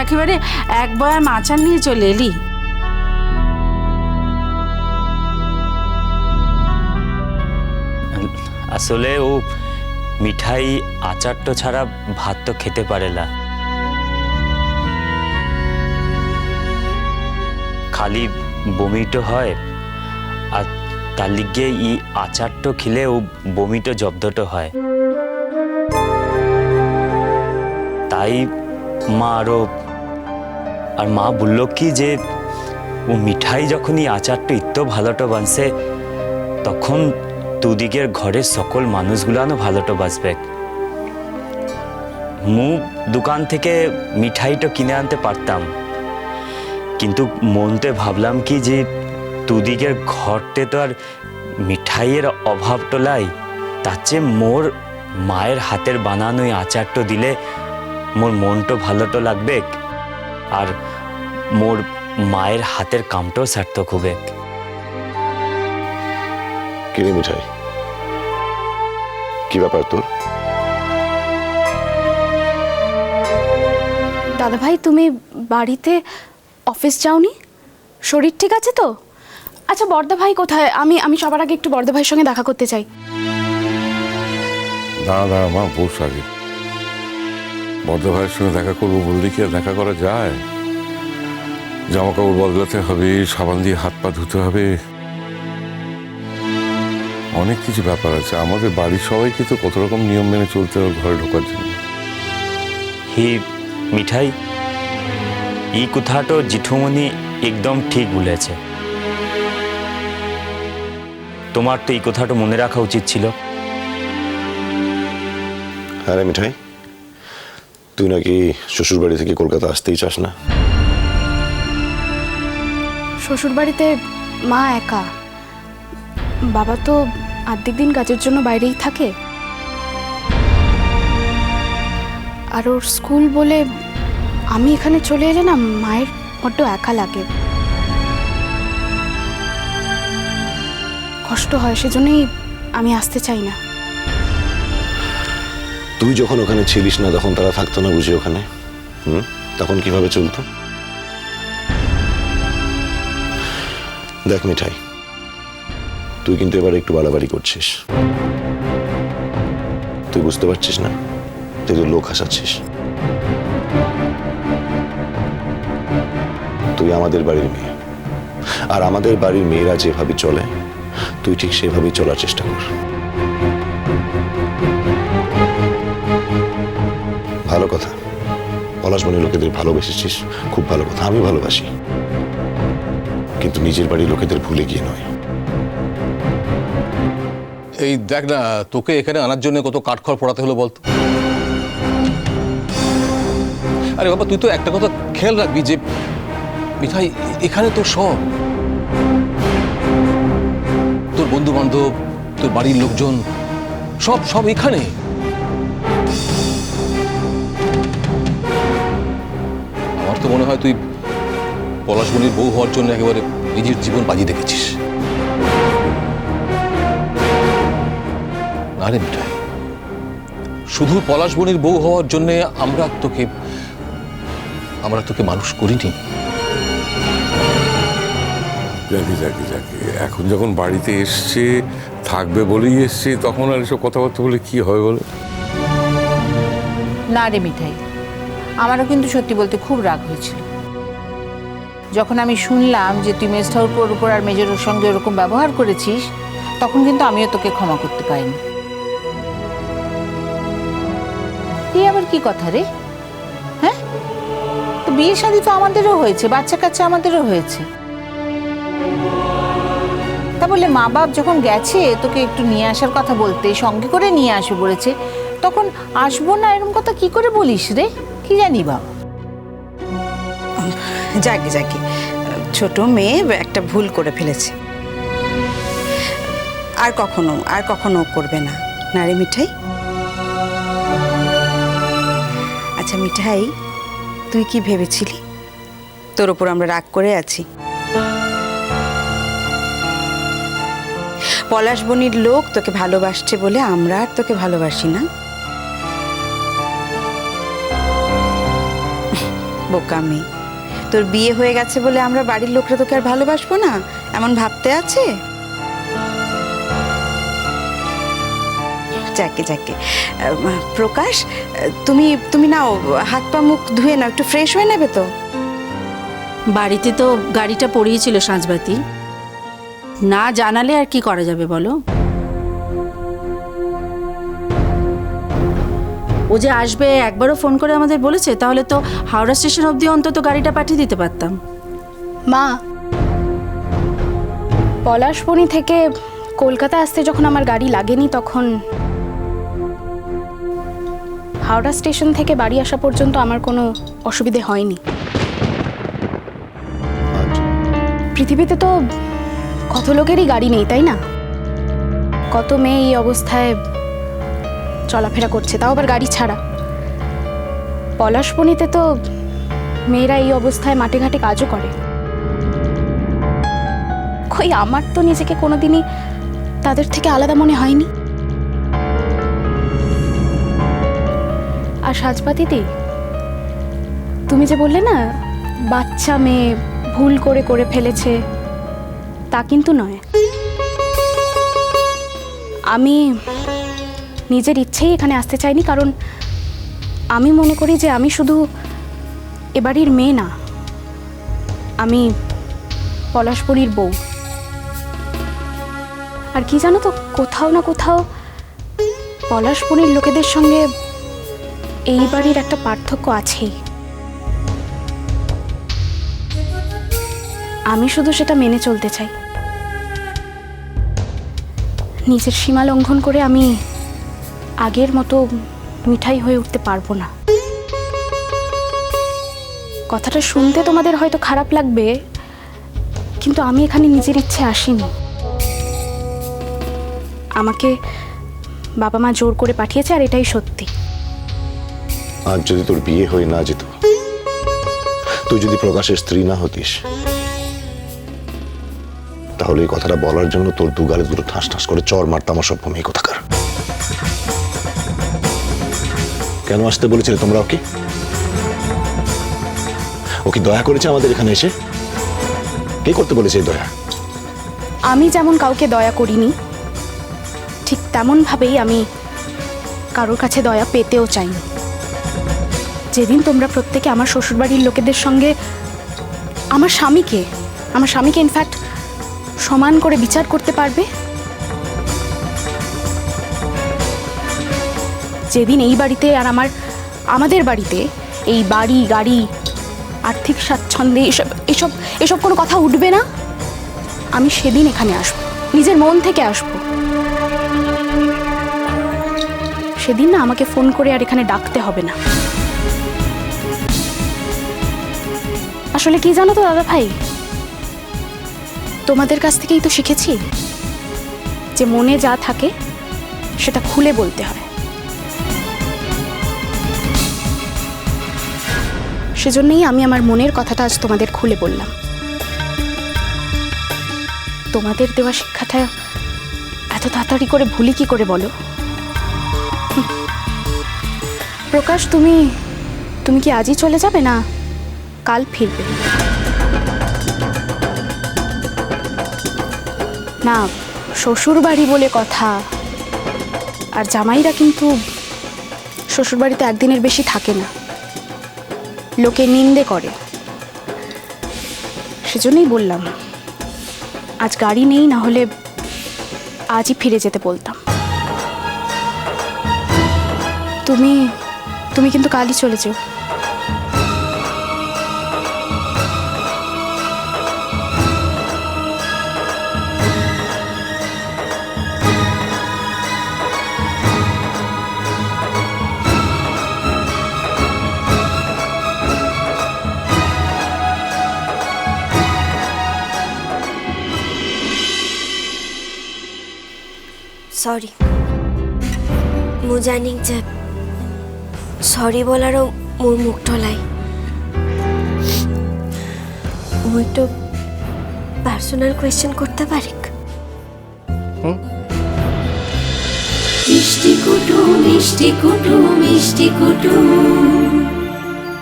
একেবারে এক বয়াম আচার নিয়ে চলে এলি। আসলে ও মিঠাই আচারটা ছাড়া ভাত তো খেতে পারে না, খালি বমিটো হয়, আর তার লিগে ই আচারটো খেলে ও বমিটো জব্দটো হয়। তাই মা আর মা বললো কি যে ও মিঠাই যখন এই আচারটা ইত্ত ভালোটো বানছে তখন দুদিকের ঘরের সকল মানুষগুলানো ভালোটো বাঁচবে। মু দোকান থেকে মিঠাইটা কিনে আনতে পারতাম, কিন্তু মনতে ভাবলাম কি যে দুদিকের ঘরতে তো আর মিঠাইয়ের অভাবটা লাই, তার চেয়ে মোর মায়ের হাতের বানানো এই আচারটা দিলে মোর মনটা ভালোটো লাগবে, আর মোর মায়ের হাতের কামটাও সার্থক হবে। কিরে মিঠাই, কি ব্যাপার তোর? দাদা ভাই, তুমি বাড়িতে অফিস যাওনি? শরীর ঠিক আছে তো? আচ্ছা, বর্দা ভাই কোথায়? আমি সবার আগে একটু বর্দা ভাইয়ের সঙ্গে দেখা করতে চাই। দাঁড়া দাঁড়া মা, বস আগে। বর্দা ভাইয়ের সঙ্গে দেখা করবো বললে কি আর দেখা করা যায়? জামা কাপড় বদলাতে হবে, সাবান দিয়ে হাত পা ধুতে হবে, অনেক কিছু ব্যাপার আছে। আমাদের বাড়ির সবাইকে তো কত রকম নিয়ম মেনে চলতে হবে ঘরে ঢোকার জন্য। হি মিঠাই, এই কথাটা জেঠুমনি একদম ঠিক বলেছে। তোমার তো এই কথাটা মনে রাখা উচিত ছিল। হ্যাঁ রে মিঠাই, তুই নাকি শ্বশুর বাড়ি থেকে কলকাতা আসতেই চাস না? শ্বশুর বাড়িতে মা একা, বাবা তো আর্ধেক দিন কাজের জন্য বাইরেই থাকে, আর ওর স্কুল বলে আমি এখানে চলে এলে না মায়ের বড্ড একা লাগে, কষ্ট হয়, সেজন্যই আমি আসতে চাই না। তুই যখন ওখানে ছিলিস না তখন তারা থাকতো না বুঝি ওখানে? তখন কিভাবে চলতো? দেখ মিঠাই, তুই কিন্তু এবার একটু বাড়াবাড়ি করছিস। তুই বুঝতে পারছিস না তুই তো লোক হাসাচ্ছিস। তুই আমাদের বাড়ির মেয়ে, আর আমাদের বাড়ির মেয়েরা যেভাবে চলে তুই ঠিক সেভাবেই চলার চেষ্টা কর। ভালো কথা, পলাশবনের লোকেদের ভালোবেসেছিস, খুব ভালো কথা, আমি ভালোবাসি, কিন্তু নিজের বাড়ির লোকেদের ভুলে গিয়ে নয়। এই দেখ না, তোকে এখানে আনার জন্য কত কাঠখড় পোড়াতে হলো বলতো। আরে বাবা, তুই তো একটা কথা খেয়াল রাখবি যে মিঠাই এখানে তোর সব, তোর বন্ধু বান্ধব, তোর বাড়ির লোকজন, সব সব এখানে। আমার তো মনে হয় তুই পলাশমণির বউ হওয়ার জন্য একেবারে নিজের জীবন বাজি রেখেছিস। না রে মিঠাই, শুধু পলাশমণির বউ হওয়ার জন্য আমরা তোকে মানুষ করিনি। যাকে যাকে যাকে এখন যখন বাড়িতে এসছে, থাকবে বলেই এসছে, তখন আর এসব কথাবার্তা বলে কি হবে বলে? না রে মিঠাই, আমারও কিন্তু সত্যি বলতে খুব রাগ হয়েছিল যখন আমি শুনলাম যে তুই মেজ ঠাকুর উপর আর মেজরের সঙ্গে ওরকম ব্যবহার করেছিস। তখন কিন্তু আমিও তোকে ক্ষমা করতে পারিনি। এই আবার কি কথা রে? হ্যাঁ, তো বিয়ে শাদী তো আমাদেরও হয়েছে, বাচ্চা কাচ্চা আমাদেরও হয়েছে, তা বলে মা বাপ যখন গেছে তোকে একটু নিয়ে আসার কথা বলতে, সঙ্গে করে নিয়ে আসবে বলেছে, তখন আসবো না এরকম কথা কি করে বলিস রে? কি জানি বাবা। যাকে যাকে, ছোট মেয়ে একটা ভুল করে ফেলেছে, আর কখনো করবে না। না রে মিঠাই? আচ্ছা মিঠাই, তুই কি ভেবেছিলি তোর ওপর আমরা রাগ করে আছি? পলাশবনির লোক তোকে ভালোবাসছে বলে আমরা আর তোকে ভালোবাসি না? বোকামি, তোর বিয়ে হয়ে গেছে বলে আমরা বাড়ির লোকরা তোকে আর ভালোবাসবো না এমন ভাবতে আছে? যাকে যাকে প্রকাশ, তুমি তুমি নাও, হাত পা মুখ ধুয়ে নাও, একটু ফ্রেশ হয়ে নেবে তো। বাড়িতে তো গাড়িটা পড়িয়েছিল সাঁঝবাতি, না জানালে আর কি করা যাবে বলো? ও যে আসবে একবারও ফোন করে আমাদের বলেছে, তাহলে তো হাওড়া স্টেশন অবধি অন্তত গাড়িটা পাঠিয়ে দিতে পারতাম। মা, পলাশবনি থেকে কলকাতা আসতে যখন আমার গাড়ি লাগেনি, তখন হাওড়া স্টেশন থেকে বাড়ি আসা পর্যন্ত আমার কোনো অসুবিধে হয়নি। পৃথিবীতে তো কত লোকেরই গাড়ি নেই, তাই না? কত মেয়ে এই অবস্থায় চলাফেরা করছে, তাও আবার গাড়ি ছাড়া। পলাশবনিতে তো মেয়েরা এই অবস্থায় মাঠে ঘাটে কাজও করে। কই, আমার তো নিজেকে কোনোদিনই তাদের থেকে আলাদা মনে হয়নি। আর সাজপাতিদি, তুমি যে বললে না বাচ্চা মেয়ে ভুল করে ফেলেছে, তা কিন্তু নয়। আমি নিজের ইচ্ছেই এখানে আসতে চাইনি, কারণ আমি মনে করি যে আমি শুধু এ বাড়ির মেয়ে না, আমি পলাশপুরীর বউ। আর কি জানো তো, কোথাও না কোথাও পলাশপুরীর লোকেদের সঙ্গে এই বাড়ির একটা পার্থক্য আছেই। আমি শুধু সেটা মেনে চলতে চাই। নিজের সীমা লঙ্ঘন করে আমি আগের মতো মিঠাই হয়ে উঠতে পারবো না। কথাটা শুনতে তোমাদের হয়তো খারাপ লাগবে, কিন্তু আমি এখানে নিজের ইচ্ছে আসিনি। আমাকে বাবা মা জোর করে পাঠিয়েছে, আর এটাই সত্যি। আজ যদি তোর বিয়ে হয়ে না যেত, তুই যদি প্রকাশের স্ত্রী না হতিস, তাহলে এই কথাটা বলার জন্য তোর দু গালে দুটো ঠাস ঠাস করে চর মারতাম অসভ্য মেয়ে কোথাকার। কেন আসতে বলেছিলে তোমরা ওকে? ও কি দয়া করেছে আমাদের এখানে এসে? কে করতে বলেছে এই দয়া? আমি যেমন কাউকে দয়া করিনি, ঠিক তেমনভাবেই আমি কারোর কাছে দয়া পেতেও চাইনি। যেদিন তোমরা প্রত্যেকে আমার শ্বশুরবাড়ির লোকেদের সঙ্গে আমার স্বামীকে ইনফ্যাক্ট সমান করে বিচার করতে পারবে, যেদিন এই বাড়িতে আর আমাদের বাড়িতে এই বাড়ি গাড়ি আর্থিক স্বাচ্ছন্দ্যে এসব কোনো কথা উঠবে না, আমি সেদিন এখানে আসবো, নিজের মন থেকে আসবো। সেদিন না আমাকে ফোন করে আর এখানে ডাকতে হবে না। আসলে কি জানো তো দাদা ভাই, তোমাদের কাছ থেকেই তো শিখেছি যে মনে যা থাকে সেটা খুলে বলতে হয়। সেজন্যই আমি আমার মনের কথাটা আজ তোমাদের খুলে বললাম। তোমাদের দেওয়া শিক্ষাটা এত তাড়াতাড়ি করে ভুলি কি করে বলো? প্রকাশ, তুমি কি আজই চলে যাবে না কাল ফিরবে? না, শ্বশুর বাড়ি বলে কথা, আর জামাইরা কিন্তু শ্বশুর বাড়িতে একদিনের বেশি থাকে না, লোকে নিন্দে করে। সেজন্যই বললাম আজ গাড়ি নেই, না হলে আজই ফিরে যেতে বলতাম। তুমি কিন্তু কালই চলে যেও। সরি, ମୁଁ ଜାଣି ଯେ সরি বলারও মোৰ মুখ ঢলাই। মই তো পার্সোনাল কোয়েশ্চেন করতে পারি? মিষ্টি কুটু মিষ্টি কুটু মিষ্টি কুটু